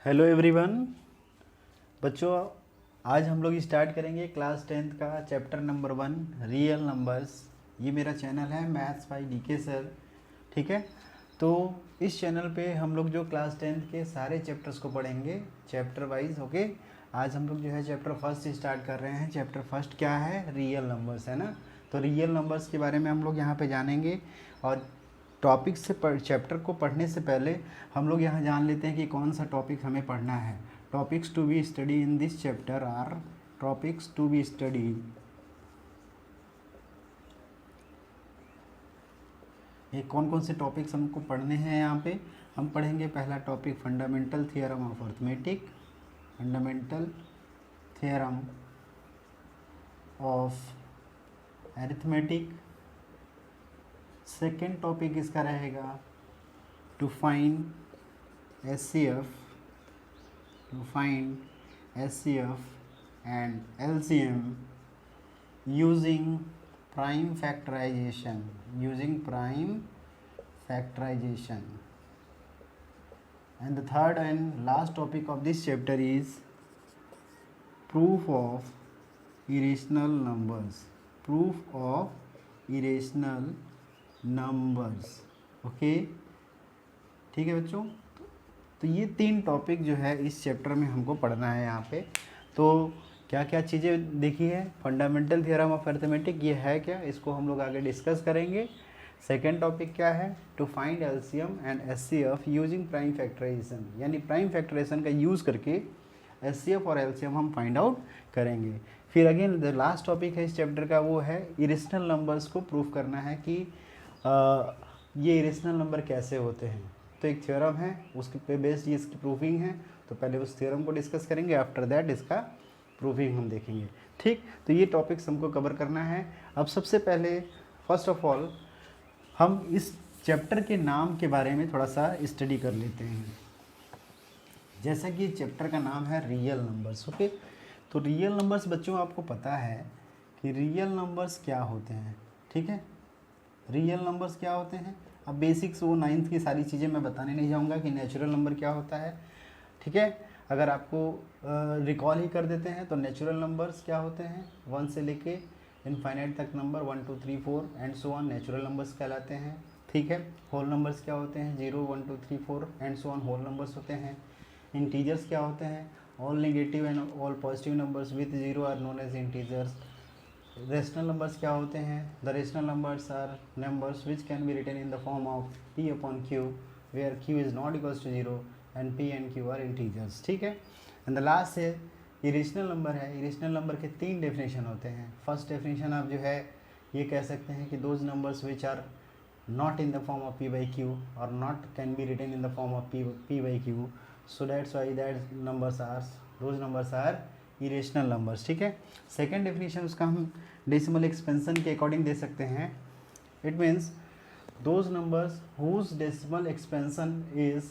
Hello everyone. बच्चों, आज हम लोग स्टार्ट करेंगे क्लास 10th का चैप्टर नंबर 1 रियल नंबर्स। ये मेरा चैनल है मैथ्स बाय डीके सर। ठीक है, तो इस चैनल पे हम लोग जो क्लास 10th के सारे चैप्टर्स को पढ़ेंगे चैप्टर वाइज। ओके, आज हम लोग जो है चैप्टर फर्स्ट स्टार्ट कर रहे हैं। चैप्टर फर्स्ट क्या है? रियल नंबर्स, है ना। तो रियल नंबर्स के बारे में हम लोग यहाँ पे जानेंगे। और टॉपिक से चैप्टर को पढ़ने से पहले हम लोग यहाँ जान लेते हैं कि कौन सा टॉपिक हमें पढ़ना है। Topics to be study in this chapter are topics to be study. ये कौन कौन से टॉपिक्स हमको पढ़ने हैं यहाँ पे? हम पढ़ेंगे पहला topic fundamental theorem of arithmetic, fundamental theorem of arithmetic. Second topic इसका रहेगा to find HCF, to find HCF and LCM using prime factorization, and the third and last topic of this chapter is proof of irrational numbers, okay. ठीक है बच्चों, तो ये 3 topic जो है इस चैप्टर में हमको पढ़ना है यहाँ पे। तो क्या क्या चीज़ें देखी है? फंडामेंटल थ्योरम ऑफ अरिथमेटिक ये है क्या, इसको हम लोग आगे डिस्कस करेंगे। सेकेंड टॉपिक क्या है? To find LCM and HCF using prime factorisation, यानी प्राइम फैक्टराइजेशन का यूज़ करके एचसीएफ और एलसीएम हम फाइंड आउट करेंगे। फिर अगेन द लास्ट टॉपिक है इस चैप्टर का, वो है इरेशनल नंबर्स को प्रूफ करना है कि ये इरेशनल नंबर कैसे होते हैं। तो एक थ्योरम है, उसके पे बेस्ड ये इसकी प्रूफिंग है। तो पहले उस थ्योरम को डिस्कस करेंगे, आफ्टर दैट इसका प्रूफिंग हम देखेंगे। ठीक, तो ये टॉपिक्स हमको कवर करना है। अब सबसे पहले फर्स्ट ऑफ ऑल हम इस चैप्टर के नाम के बारे में थोड़ा सा स्टडी कर लेते हैं। जैसा कि चैप्टर का नाम है रियल नंबर्स। ओके, तो रियल नंबर्स बच्चों आपको पता है कि रियल नंबर्स क्या होते हैं। ठीक है, रियल नंबर्स क्या होते हैं? अब बेसिक्स वो 9th की सारी चीज़ें मैं बताने नहीं जाऊंगा कि नेचुरल नंबर क्या होता है। ठीक है, अगर आपको रिकॉल ही कर देते हैं तो नेचुरल नंबर्स क्या होते हैं, 1 से लेके इनफाइनाइट तक number 1 2 3 4 and so on natural numbers कहलाते हैं। ठीक है, होल नंबर्स क्या होते हैं? 0 1 2 3 4 and so on whole numbers होते हैं। इंटीजर्स क्या होते हैं? All negative and all positive numbers with 0 are known as integers. Rational numbers क्या होते हैं? The rational numbers are numbers which can be written in the form of p upon q where q is not equals to 0 and p and q are integers. ठीक है, and the last है irrational number है। Irrational number के 3 definition होते हैं। First definition आप जो है ये कह सकते हैं कि those numbers which are not in the form of p by q और not can be written in the form of p by q, so that's why that numbers are those numbers are irrational numbers. ठीक है, second definition उसका हम decimal expansion के according दे सकते हैं। It means those numbers whose decimal expansion is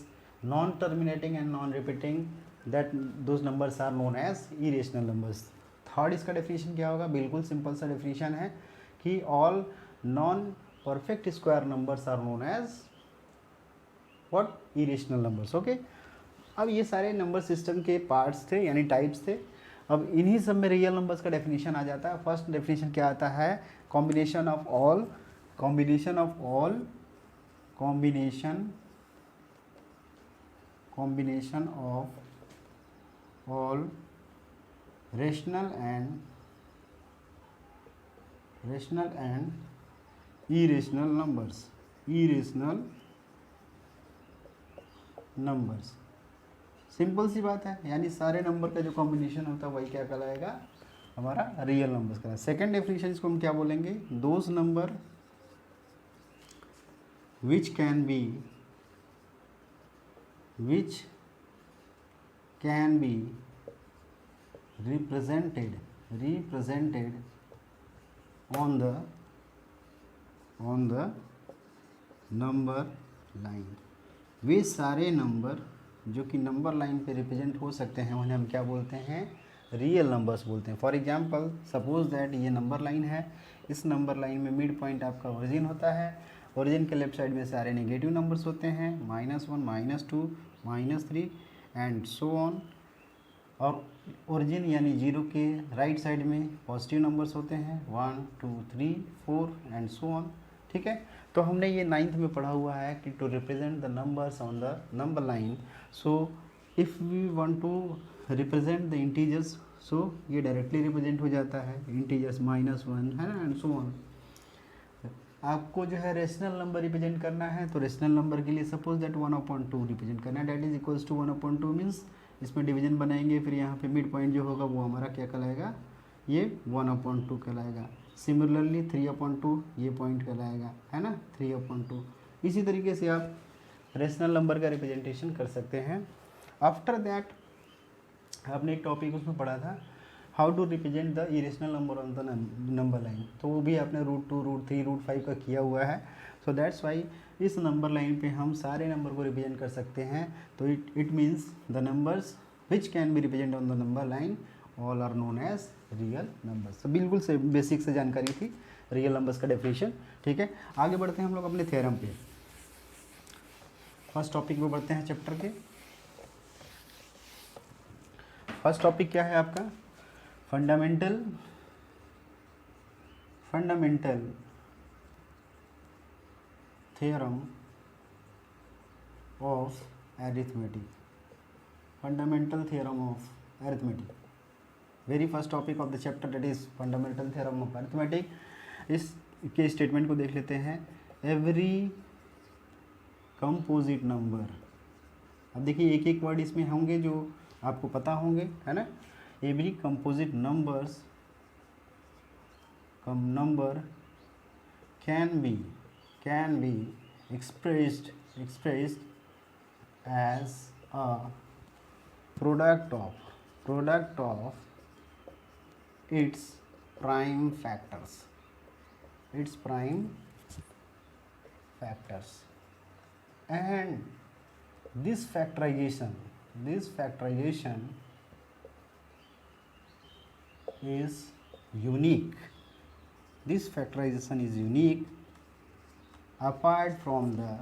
non terminating and non repeating, that those numbers are known as irrational numbers. Third इसका definition क्या होगा? बिल्कुल सिंपल सा डेफिनेशन है कि all non perfect square numbers are known as what? Irrational numbers. Okay, अब ये सारे नंबर सिस्टम के पार्ट्स थे यानी टाइप्स थे। अब इन्हीं सब में रियल नंबर्स का डेफिनेशन आ जाता है। फर्स्ट डेफिनेशन क्या आता है? Combination of all rational and irrational numbers. Simple सी बात है, यानी सारे नंबर का जो कॉम्बिनेशन होता है वही क्या कहलाएगा? हमारा रियल नंबर्स कहलाएगा। सेकेंड डेफिनेशन इसको हम क्या बोलेंगे? Those number which can be represented on the number line. वे सारे नंबर जो कि नंबर लाइन पे रिप्रेजेंट हो सकते हैं उन्हें हम क्या बोलते हैं? रियल नंबर्स बोलते हैं। फॉर एग्जांपल सपोज दैट ये नंबर लाइन है, इस नंबर लाइन में मिड पॉइंट आपका ओरिजिन होता है। ओरिजिन के लेफ्ट साइड में सारे नेगेटिव नंबर्स होते हैं, -1 -2 -3 एंड सो ऑन। और ओरिजिन यानी जीरो के राइट साइड में पॉजिटिव नंबर्स होते हैं 1 2 3 4 एंड सो ऑन। ठीक है, तो हमने ये 9th में पढ़ा हुआ है कि to represent the numbers on the number line, so if we want to represent the integers, so ये डायरेक्टली रिप्रेजेंट हो जाता है इंटीजर्स -1 है ना एंड सो ऑन। आपको जो है रेशनल नंबर रिप्रेजेंट करना है, तो रेशनल नंबर के लिए सपोज दैट 1/2 रिप्रेजेंट करना है, that is equals to 1/2 means इसमें डिवीजन बनाएंगे, फिर यहाँ पे मिड पॉइंट जो होगा वो हमारा क्या कहलाएगा, ये 1/2 कहलाएगा। सिमिलरली 3/2 ये पॉइंट कहलाएगा, है ना 3/2। इसी तरीके से आप रेशनल नंबर का रिप्रेजेंटेशन कर सकते हैं। आफ्टर दैट आपने एक टॉपिक उसमें पढ़ा था how to represent the irrational number on the number line, तो वो भी आपने √2 √3 √5 का किया हुआ है। सो दैट्स वाई इस नंबर लाइन पे हम सारे नंबर को रिप्रेजेंट कर सकते हैं। तो it means the numbers which can be represent on the number line all are known as real numbers. तो बिल्कुल से बेसिक से जानकारी थी रियल नंबर्स का डेफिनेशन। ठीक है, आगे बढ़ते हैं हम लोग अपने थ्योरम पे। फर्स्ट टॉपिक में बढ़ते हैं चैप्टर के। फर्स्ट टॉपिक क्या है आपका, fundamental theorem of arithmetic. Fundamental theorem of arithmetic, very first topic of the chapter that is fundamental theorem of arithmetic. इस के स्टेटमेंट को देख लेते हैं। एवरी कंपोजिट नंबर, अब देखिए एक एक वर्ड इसमें होंगे जो आपको पता होंगे, है ना। Every composite number can be expressed as a product of its prime factors, and this factorization is unique. This factorization is unique apart from the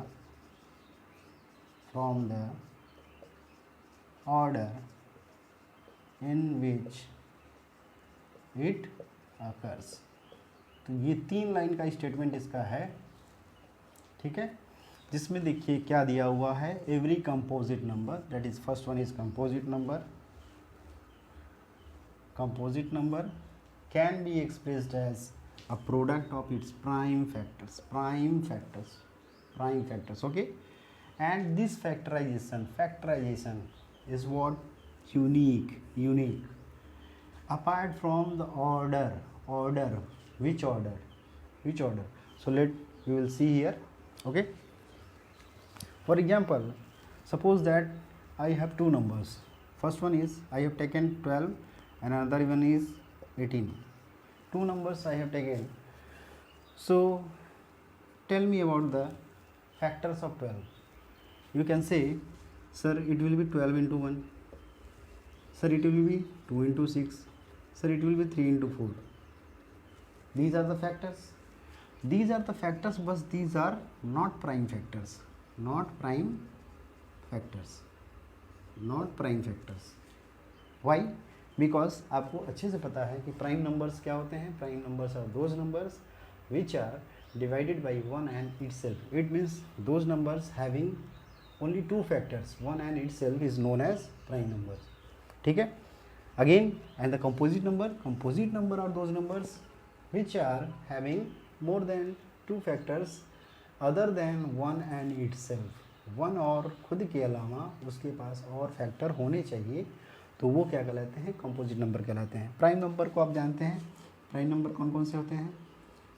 order in which it occurs। तो ये 3 लाइन का statement इसका है, ठीक है, जिसमें देखिए क्या दिया हुआ है। Every composite number, that is first one is composite number can be expressed as a product of its prime factors, okay, and this factorization is what, unique apart from the order, which order, so we will see here, okay। For example, suppose that I have two numbers. First one is I have taken 12 and another one is 18. Two numbers I have taken. So tell me about the factors of 12. You can say, sir, it will be 12 into 1. Sir, it will be 2 into 6. Sir, it will be 3 into 4. These are the factors. But these are not prime factors. Why? Because आपको अच्छे से पता है कि prime numbers क्या होते हैं। Prime numbers are those numbers which are divided by 1 and itself. It means those numbers having only 2 factors, 1 and itself is known as prime numbers, ठीक है। Again, and the composite number are those numbers which are having more than 2 factors other than 1 and itself. 1 और खुद के अलावा उसके पास और factor होने चाहिए, तो वो क्या कहलाते हैं, कंपोजिट नंबर कहलाते हैं। प्राइम नंबर को आप जानते हैं, प्राइम नंबर कौन कौन से होते हैं।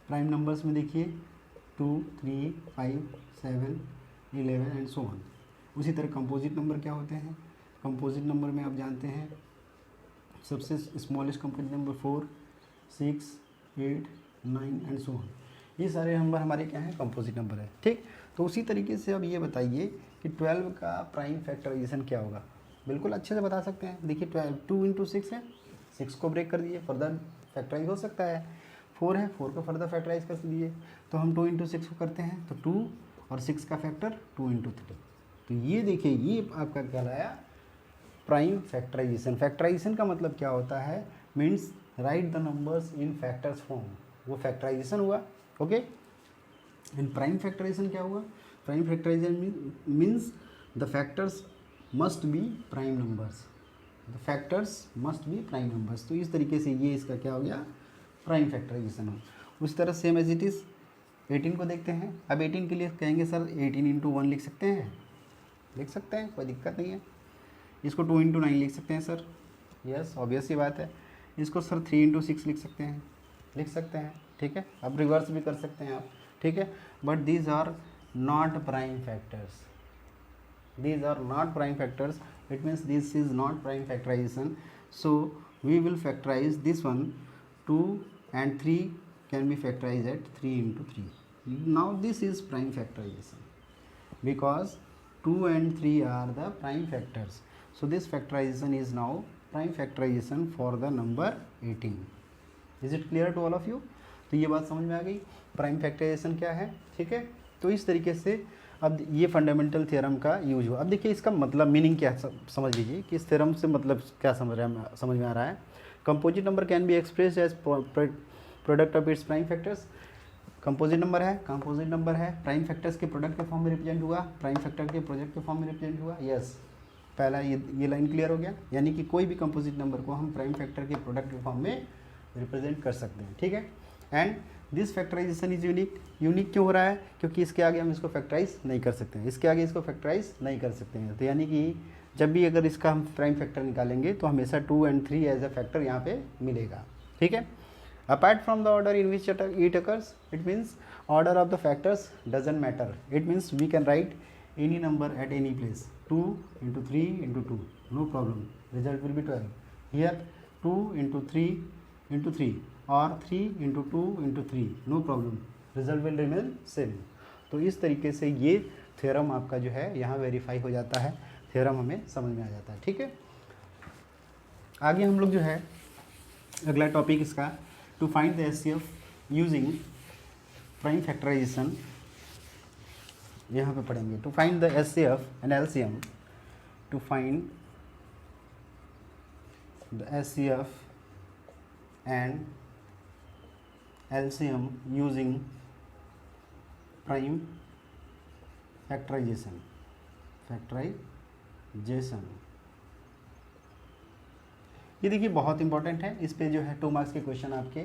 प्राइम नंबर्स में देखिए 2 3 5 7 11 एंड सो ऑन। उसी तरह कंपोजिट नंबर क्या होते हैं। कंपोजिट नंबर में आप जानते हैं सबसे smallest composite number 4 6 8 9 and so on. ये सारे नंबर हमारे क्या हैं, कंपोजिट नंबर है, ठीक। तो उसी तरीके से अब ये बताइए कि 12 का प्राइम फैक्टराइजेशन क्या होगा। बिल्कुल अच्छे से बता सकते हैं। देखिए 2 into 6 है, 6 को ब्रेक कर दिए, फर्दर फैक्टराइज हो सकता है। 4 है, 4 को फर्दर फैक्टराइज कर दिए, तो हम 2 into 6 को करते हैं, तो 2 और 6 का फैक्टर 2 into 3। तो ये देखिए ये आपका कहलाया प्राइम फैक्टराइजेशन। फैक्टराइजेशन का मतलब क्या होता है, means write the numbers in factors form, वो फैक्टराइजेशन हुआ। ओके, एंड प्राइम फैक्टराइजेशन क्या हुआ, prime factorization means the factors must be prime numbers, the factors must be prime numbers. तो इस तरीके से ये इसका क्या हो गया, प्राइम फैक्टराइजेशन हो। उस तरह सेम एज इट इज़ 18 को देखते हैं। अब 18 के लिए कहेंगे सर 18 इंटू 1 लिख सकते हैं, लिख सकते हैं, कोई दिक्कत नहीं है। इसको 2 इंटू 9 लिख सकते हैं सर, यस ऑब्वियस ही बात है। इसको सर 3 इंटू 6 लिख सकते हैं, लिख सकते हैं, ठीक है। अब रिवर्स भी कर सकते हैं आप, ठीक है। But these are not prime factors, these are not prime factors, it means this is not prime factorization. So we will factorize this one, 2 and 3 can be factorized at 3 into 3. Now this is prime factorization because 2 and 3 are the prime factors. So this factorization is now prime factorization for the number 18. Is it clear to all of you? तो ये बात समझ में आ गई, prime factorization क्या है, ठीक है। तो इस तरीके से अब ये फंडामेंटल थ्योरम का यूज हुआ। अब देखिए इसका मतलब मीनिंग क्या समझ लीजिए कि इस थ्योरम से मतलब क्या समझ में आ रहा है। Composite number can be expressed as product of its prime factors. Composite number है, कंपोजिट नंबर है, प्राइम फैक्टर्स के प्रोडक्ट के फॉर्म में रिप्रेजेंट हुआ, प्राइम फैक्टर के प्रोडक्ट के फॉर्म में रिप्रेजेंट हुआ। यस, पहला ये लाइन क्लियर हो गया, यानी कि कोई भी कंपोजिट नंबर को हम प्राइम फैक्टर के प्रोडक्ट के फॉर्म में रिप्रेजेंट कर सकते हैं, ठीक है। And this factorization is unique. Unique क्यों हो रहा है, क्योंकि इसके आगे हम इसको फैक्टराइज नहीं कर सकते हैं, इसके आगे इसको फैक्टराइज नहीं कर सकते हैं। तो यानी कि जब भी अगर इसका हम प्राइम फैक्टर निकालेंगे तो हमेशा 2 and 3 एज अ फैक्टर यहाँ पे मिलेगा, ठीक है। Apart from the order in which it occurs, it means order of the factors doesn't matter, it means we can write any number at any place, 2 into 3 into 2, no problem, result will be 12. Here 2 into 3 into 3 or 3 into 2 into 3, no problem, result will remain same. तो इस तरीके से ये theorem आपका जो है यहाँ verify हो जाता है, थ्योरम हमें समझ में आ जाता है, ठीक है। आगे हम लोग जो है अगला टॉपिक इसका, to find the HCF using prime factorization, यहाँ पे पढ़ेंगे। To find the HCF and LCM, to find the HCF and LCM using prime factorization, ये देखिए बहुत इंपॉर्टेंट है। इस पे जो है 2 मार्क्स के क्वेश्चन आपके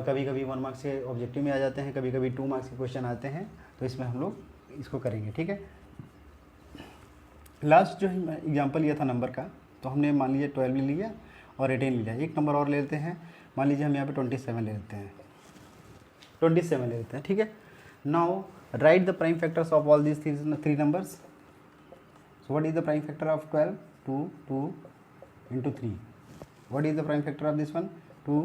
कभी कभी 1 मार्क्स के ऑब्जेक्टिव में आ जाते हैं, कभी कभी 2 मार्क्स के क्वेश्चन आते हैं, तो इसमें हम लोग इसको करेंगे, ठीक है। लास्ट जो एग्जांपल लिया था नंबर का, तो हमने मान लीजिए 12 ले लिया और 18 ले लिया। एक नंबर और ले लेते हैं, मान लीजिए हम यहाँ पे 27 ले लेते हैं, 27 ले लेते हैं, ठीक है। Now right the prime factors of all these 3 numbers. So what is the prime factor of 12? 2 into 3. What is the prime factor of this one? 2,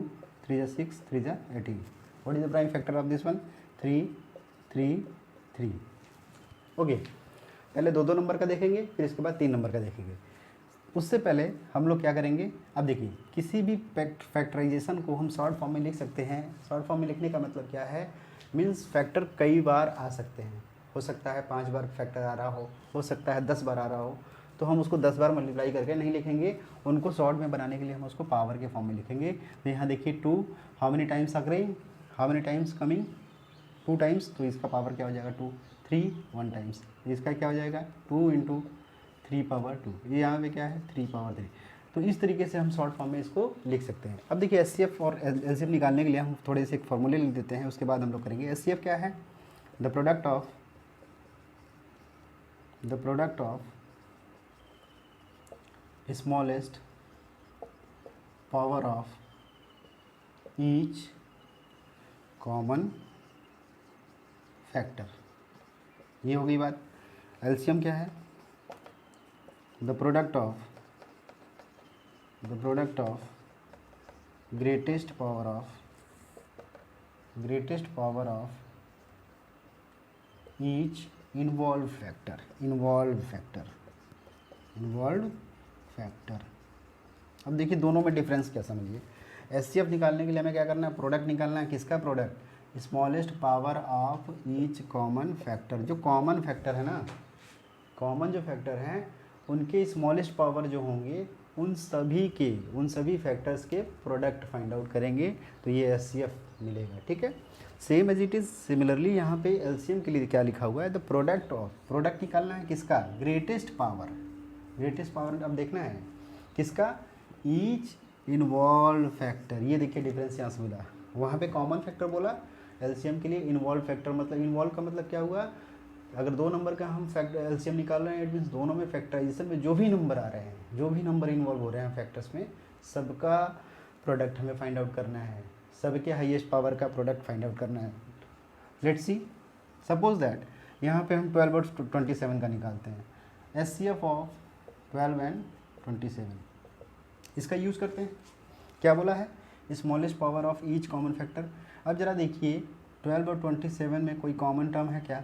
3 is 6, 3 is 18. What is the prime factor of this one? 3, 3, 3. Okay, पहले 2 number का देखेंगे, फिर इसके बाद 3 number का देखेंगे। उससे पहले हम लोग क्या करेंगे, अब देखिए किसी भी फैक्टराइजेशन को हम शॉर्ट फॉर्म में लिख सकते हैं। शॉर्ट फॉर्म में लिखने का मतलब क्या है, मीन्स फैक्टर कई बार आ सकते हैं, हो सकता है 5 बार फैक्टर आ रहा हो सकता है 10 बार आ रहा हो, तो हम उसको 10 बार मल्टीप्लाई करके नहीं लिखेंगे, उनको शॉर्ट में बनाने के लिए हम उसको पावर के फॉर्म में लिखेंगे। तो यहाँ देखिए 2 how many times occurring, how many times coming, 2 times, तो इसका पावर क्या हो जाएगा 2, 3 1 टाइम्स, इसका क्या हो जाएगा 2 into 3 power 2, ये यहाँ पे क्या है 3 power 3। तो इस तरीके से हम शॉर्ट फॉर्म में इसको लिख सकते हैं। अब देखिए एचसीएफ और एलसीएम निकालने के लिए हम थोड़े से एक फॉर्मूले लिख देते हैं, उसके बाद हम लोग करेंगे। एचसीएफ क्या है, the product of smallest power of each common factor, ये हो गई बात। एलसीएम क्या है, the product of greatest power of each involved factor। अब देखिए दोनों में डिफरेंस क्या समझिए। एचसीएफ निकालने के लिए हमें क्या करना है, प्रोडक्ट निकालना है, किसका product, smallest power of each common factor. जो कॉमन फैक्टर है ना, कॉमन जो फैक्टर है उनके स्मॉलेस्ट पावर जो होंगे उन सभी फैक्टर्स के प्रोडक्ट फाइंड आउट करेंगे, तो ये एचसीएफ मिलेगा। ठीक है, same as it is similarly यहाँ पे एलसीएम के लिए क्या लिखा हुआ है, द प्रोडक्ट निकालना है किसका, ग्रेटेस्ट पावर अब देखना है किसका, ईच इन्वॉल्व फैक्टर। ये देखिए डिफरेंस यहाँ से मिला, वहाँ पे कॉमन फैक्टर बोला, एलसीएम के लिए इन्वॉल्व फैक्टर, मतलब इन्वॉल्व का मतलब क्या हुआ, अगर 2 नंबर का हम फैक्टर एलसीएम निकाल रहे हैं, इट मीन्स दोनों में फैक्टराइजेशन में जो भी नंबर आ रहे हैं, जो भी नंबर इन्वॉल्व हो रहे हैं फैक्टर्स में, सबका प्रोडक्ट हमें फाइंड आउट करना है, सबके हाईएस्ट पावर का प्रोडक्ट फाइंड आउट करना है। लेट्स सी, सपोज दैट यहाँ पे हम 12 और 27 का निकालते हैं, एचसीएफ ऑफ 12 एंड 27, इसका यूज़ करते हैं। क्या बोला है, smallest power of each common factor. अब ज़रा देखिए 12 और 27 में कोई कॉमन टर्म है क्या,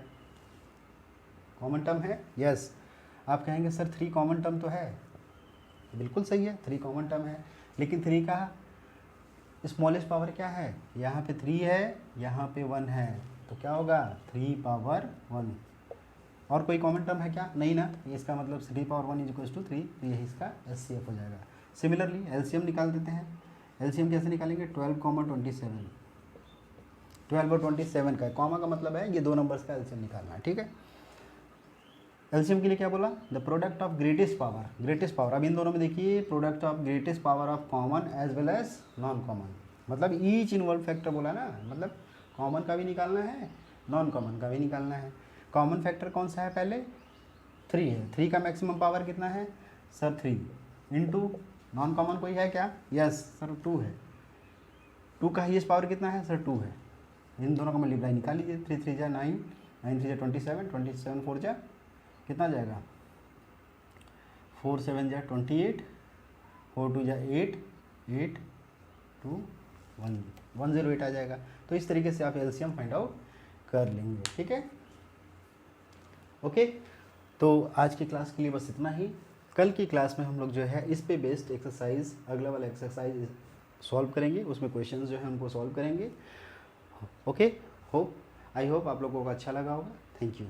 कॉमन टर्म है, यस। आप कहेंगे सर 3 कॉमन टर्म तो है, बिल्कुल सही है, 3 कॉमन टर्म है, लेकिन 3 का स्मॉलेस्ट पावर क्या है, यहाँ पे 3 है, यहाँ पे 1 है, तो क्या होगा 3 पावर 1। और कोई कॉमन टर्म है क्या, नहीं ना, इसका मतलब 3 पावर 1 = 3, तो यही इसका एचसीएफ हो जाएगा। सिमिलरली एलसीएम निकाल देते हैं, एलसीएम कैसे निकालेंगे, 12, 27, 12 और 27 का, कॉमा का मतलब है ये 2 नंबर्स का एलसीएम निकालना है। ठीक है, एलसीएम के लिए क्या बोला, the product of greatest power. अब इन दोनों में देखिए product of greatest power of common as well as non common, मतलब ईच इन्वॉल्व फैक्टर बोला ना, मतलब कॉमन का भी निकालना है, नॉन कॉमन का भी निकालना है। कॉमन फैक्टर कौन सा है, पहले 3 है, 3 का मैक्सिमम पावर कितना है सर, 3 इंटू नॉन कॉमन कोई है क्या, यस सर 2 है, 2 का हाईएस्ट पावर कितना है सर, 2 है। इन दोनों का मल्टीप्लाई निकाल लीजिए, 3 3 जा 9, 9 3 जा 27, 27 4 जा कितना जाएगा, 4 7 जा 28, 4 2 जा 8, 8 2 1, 108 आ जाएगा। तो इस तरीके से आप एलसीएम फाइंड आउट कर लेंगे। ठीक है, ओके, तो आज की क्लास के लिए बस इतना ही। कल की क्लास में हम लोग जो है इस पे बेस्ड एक्सरसाइज, अगला वाला एक्सरसाइज सॉल्व करेंगे, उसमें क्वेश्चंस जो है उनको सॉल्व करेंगे। ओके, आई होप आप लोगों को अच्छा लगा होगा। Thank you.